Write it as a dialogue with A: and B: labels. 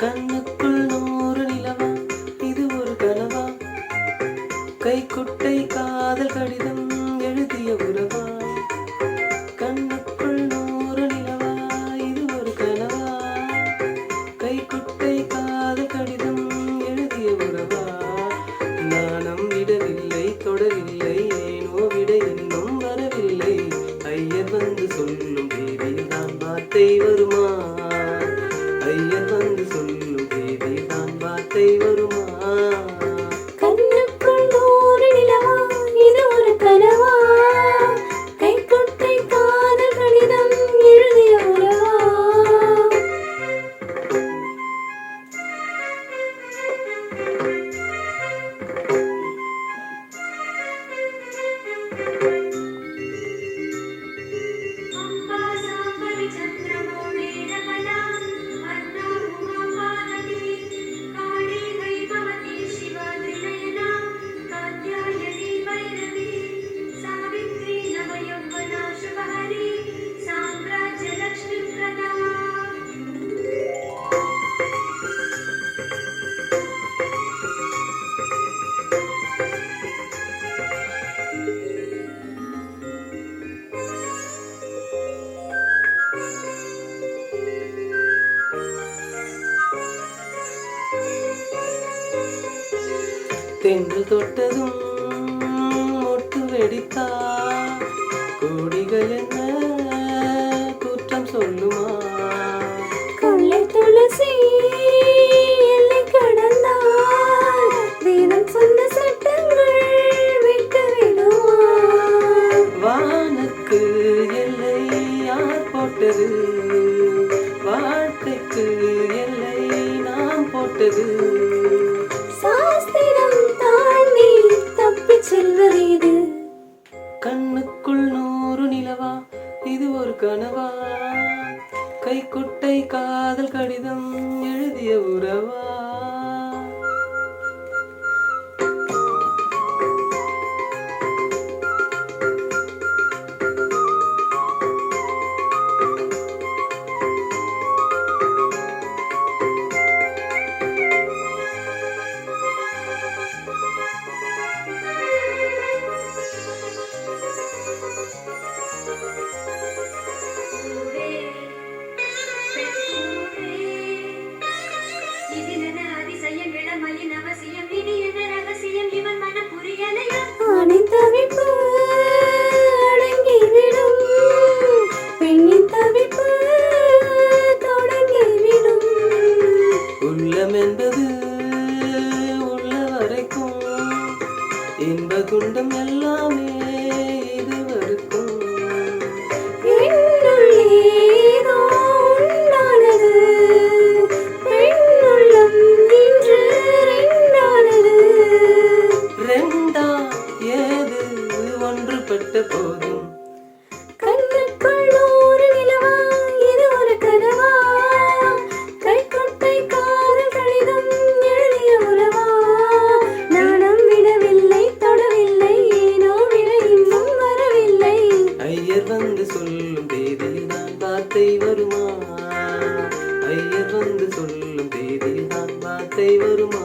A: கண்ணுக்குள் 100 நிலவா, இது ஒரு கனவா? கைக்குட்டை காதல் கடிதம் எழுதிய உறவா? கண்ணுக்குள் 100 நிலவா, இது ஒரு கனவா? கைக்குட்டை காதல் கடிதம் எழுதிய உறவா? நாணம் விடவில்லை, தொடவில்லை, ஏனோ விட இன்னும் வரவில்லை. ஐயர் வந்து சொல்லும் தேதியில் தான் வார்த்தை வருமா? ஐயர் வந்து சொல்லும் தேதியில் தான் வார்த்தை வருமா?
B: கண்ணுக்குள் 100 நிலவா, இது ஒரு கனவா? கைக்குட்டை காதல் கடிதம் எழுதிய உறவா?
A: தென்றல் தொட்டதும் மொட்டு வெடித்தா, கோடிகள் என்ன குற்றம் சொல்லுமா?
B: கொள்ளை துளசி எல்லை கடந்தால் வேதம் சொன்ன சட்டங்கள் விட்டு விடுமா?
A: வானுக்கு எல்லை யார் போட்டது? வாழ்க்கைக்கு எல்லை நாம் போட்டது.
B: சாஸ்திரம் தாண்டி தப்பிச் செல்வதேது?
A: கண்ணுக்குள் 100 நிலவா, இது ஒரு கனவா? கைக்குட்டை காதல் கடிதம் எழுதிய உறவா?
B: ஆணின் தவிப்பு அடங்கிவிடும், பெண்ணின் தவிப்பு தொடங்கிவிடும்.
A: உள்ளம் என்பது உள்ள வரைக்கும், இன்ப துன்பம் எல்லாமே இதுவரைக்கும்.
B: என்னுள்ளே ஏதோ உண்டானது, பெண்ணுள்ளம் இன்று ரெண்டானது.
A: ரெண்டா ஏது ஒன்றுபட்ட போதும்.
B: கண்ணுக்குள் 100 நிலவா, இது ஒரு கனவா? கைக்குட்டை காதல் கடிதம் எழுதிய உறவா? நாணம் விடவில்லை, தொடவில்லை, ஏனோ விட இன்னும் வரவில்லை.
A: ஐயர் வந்து சொல்லும் தேதியில் தான் வார்த்தை வருமா? ஐயர் வந்து சொல்லும் தேதியில் தான் வார்த்தை வருமா?